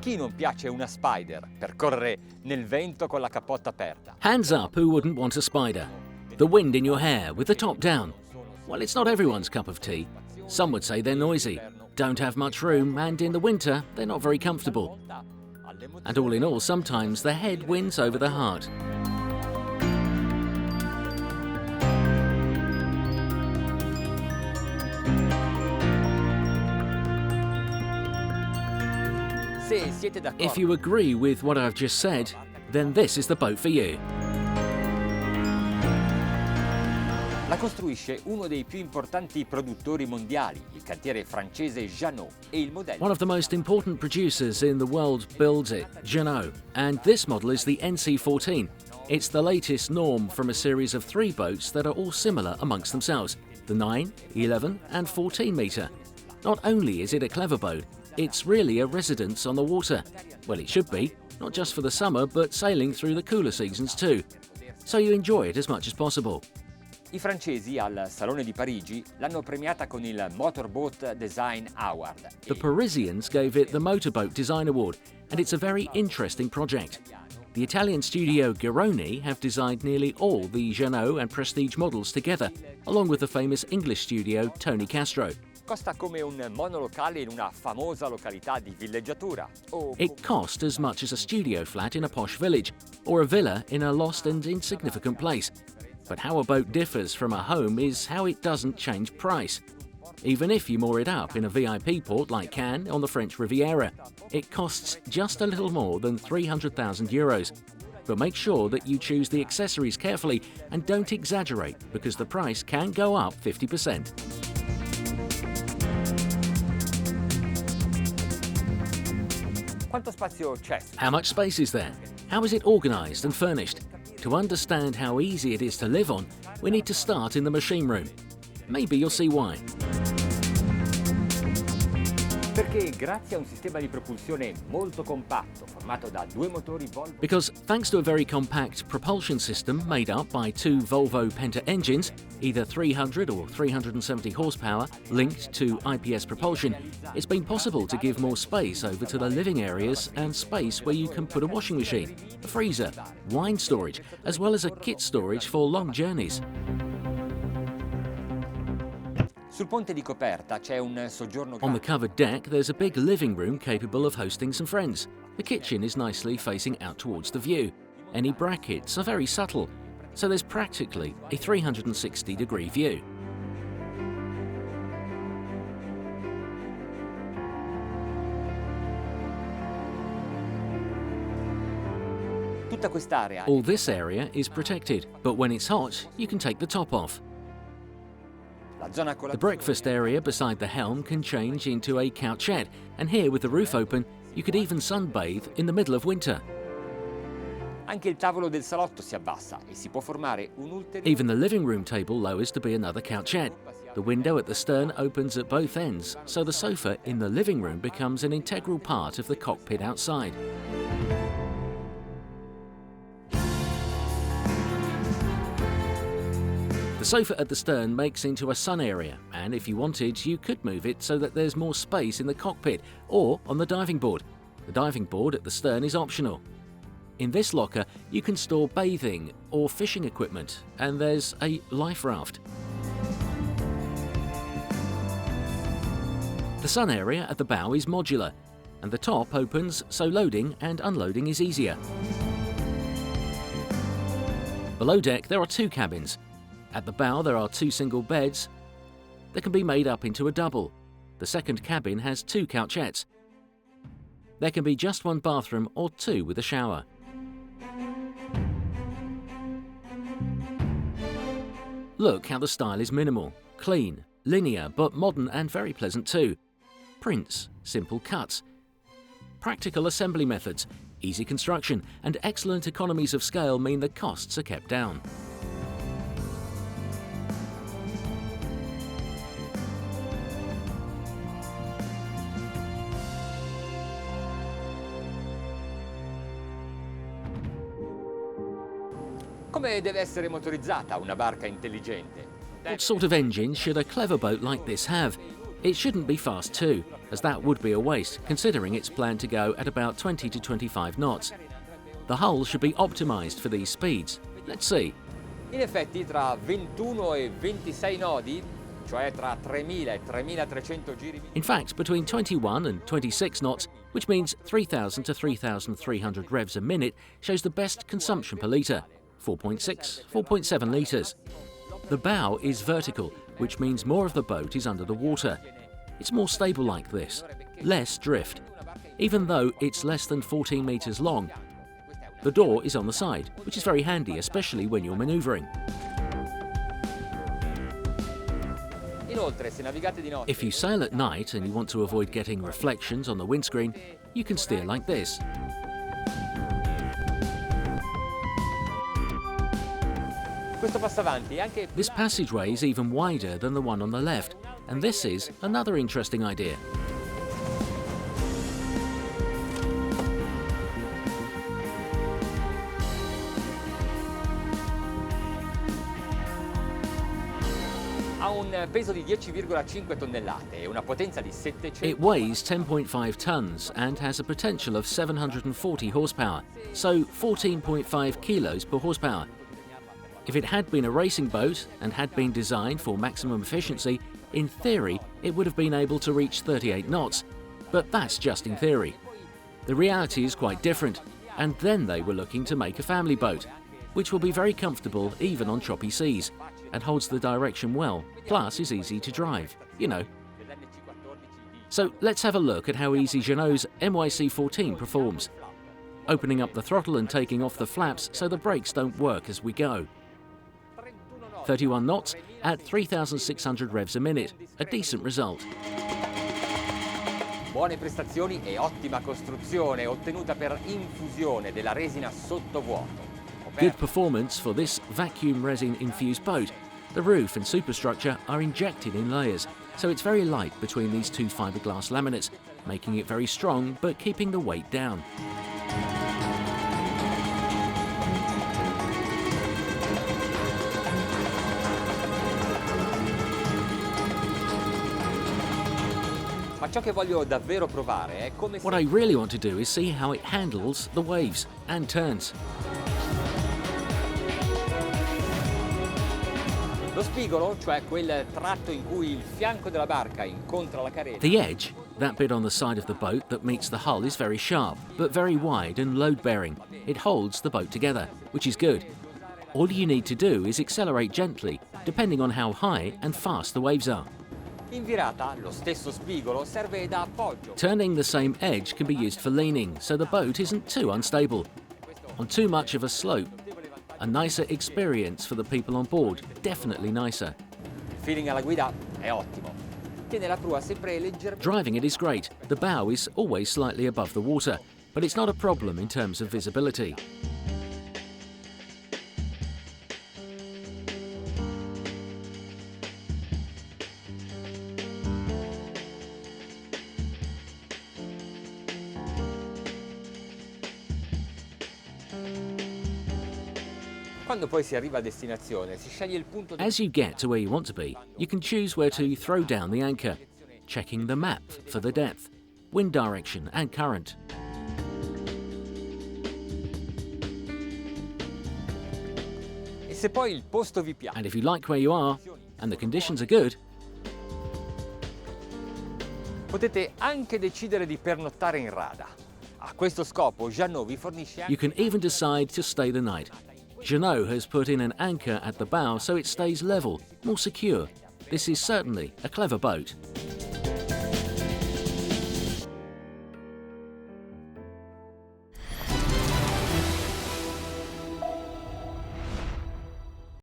chi non piace una spider per correre nel vento con la cappotta aperta? Hands up who wouldn't want a spider. The wind in your hair with the top down. Well, it's not everyone's cup of tea. Some would say they're noisy, don't have much room, and in the winter, they're not very comfortable. And all in all, sometimes the head wins over the heart. If you agree with what I've just said, then this is the boat for you. La costruisce uno dei più importanti produttori mondiali, il cantiere francese JEANNEAU, e il modello. One of the most important producers in the world builds it, JEANNEAU, and this model is the NC14. It's the latest norm from a series of 3 boats that are all similar amongst themselves, the 9, 11 and 14 metre. Not only is it a clever boat, it's really a residence on the water. Well, it should be, not just for the summer, but sailing through the cooler seasons too. So you enjoy it as much as possible. I francesi al Salone di Parigi l'hanno premiata con il Motorboat Design Award. The Parisians gave it the Motorboat Design Award, and it's a very interesting project. The Italian studio JEANNEAU have designed nearly all the JEANNEAU and Prestige models together, along with the famous English studio Tony Castro. Costa come un monolocale in una famosa località di villeggiatura. It cost as much as a studio flat in a posh village, or a villa in a lost and insignificant place. But how a boat differs from a home is how it doesn't change price. Even if you moor it up in a VIP port like Cannes on the French Riviera, it costs just a little more than €300,000. But make sure that you choose the accessories carefully and don't exaggerate, because the price can go up 50%. Quanto spazio c'è? How much space is there? How is it organised and furnished? To understand how easy it is to live on, we need to start in the machine room. Maybe you'll see why. Perché grazie a un sistema di propulsione molto compatto, formato da 2 motori Volvo. Because thanks to a very compact propulsion system made up by 2 Volvo Penta engines, either 300 or 370 horsepower, linked to IPS propulsion, it's been possible to give more space over to the living areas and space where you can put a washing machine, a freezer, wine storage, as well as a kit storage for long journeys. Sul ponte di coperta c'è un soggiorno. On the covered deck, there's a big living room capable of hosting some friends. The kitchen is nicely facing out towards the view. Any brackets are very subtle, so there's practically a 360-degree view. Tutta quest'area. All this area is protected, but when it's hot, you can take the top off. The breakfast area beside the helm can change into a couchette, and here with the roof open, you could even sunbathe in the middle of winter. Anche il tavolo del salotto si abbassa e si può formare un ulteriore. Even the living room table lowers to be another couchette. The window at the stern opens at both ends, so the sofa in the living room becomes an integral part of the cockpit outside. The sofa at the stern makes into a sun area, and if you wanted, you could move it so that there's more space in the cockpit or on the diving board. The diving board at the stern is optional. In this locker, you can store bathing or fishing equipment, and there's a life raft. The sun area at the bow is modular, and the top opens so loading and unloading is easier. Below deck, there are 2 cabins. At the bow, there are 2 single beds that can be made up into a double. The second cabin has 2 couchettes. There can be just 1 bathroom or 2 with a shower. Look how the style is minimal, clean, linear, but modern and very pleasant too. Prints, simple cuts, practical assembly methods, easy construction, and excellent economies of scale mean the costs are kept down. Come deve essere motorizzata una barca intelligente? What sort of engine should a clever boat like this have? It shouldn't be fast too, as that would be a waste, considering it's planned to go at about 20 to 25 knots. The hull should be optimised for these speeds. Let's see. In effetti tra 21 e 26 nodi, cioè tra 3000 e 3300 giri... In fact, between 21 and 26 knots, which means 3000 to 3300 revs a minute, shows the best consumption per litre, 4.6, 4.7 litres. The bow is vertical, which means more of the boat is under the water. It's more stable like this, less drift, even though it's less than 14 metres long. The door is on the side, which is very handy, especially when you're manoeuvring. If you sail at night and you want to avoid getting reflections on the windscreen, you can steer like this. This passageway is even wider than the one on the left, and this is another interesting idea. It weighs 10.5 tons and has a potential of 740 horsepower, so 14.5 kilos per horsepower. If it had been a racing boat and had been designed for maximum efficiency, in theory it would have been able to reach 38 knots, but that's just in theory. The reality is quite different, and then they were looking to make a family boat, which will be very comfortable even on choppy seas, and holds the direction well, plus is easy to drive, you know. So let's have a look at how easy JEANNEAU's NC14 performs, opening up the throttle and taking off the flaps so the brakes don't work as we go. 31 knots at 3,600 revs a minute, a decent result. Buone prestazioni e ottima costruzione ottenuta per infusione della resina sottovuoto. Good performance for this vacuum resin-infused boat. The roof and superstructure are injected in layers, so it's very light between these two fiberglass laminates, making it very strong but keeping the weight down. What I really want to do is see how it handles the waves and turns. Lo spigolo, cioè quel tratto in cui il fianco della barca incontra la carena. The edge, that bit on the side of the boat that meets the hull, is very sharp, but very wide and load-bearing. It holds the boat together, which is good. All you need to do is accelerate gently, depending on how high and fast the waves are. In virata, lo stesso spigolo serve da appoggio. Turning the same edge can be used for leaning, so the boat isn't too unstable. On too much of a slope, a nicer experience for the people on board, definitely nicer. Feeling alla guida è ottimo. Tiene la prua sempre leggermente. Driving it is great. The bow is always slightly above the water, but it's not a problem in terms of visibility. As you get to where you want to be, you can choose where to throw down the anchor, checking the map for the depth, wind direction and current. And if you like where you are, and the conditions are good, potete anche decidere di pernottare in rada. A questo scopo JEANNEAU vi fornisce anche... You can even decide to stay the night. JEANNEAU has put in an anchor at the bow so it stays level, more secure. This is certainly a clever boat.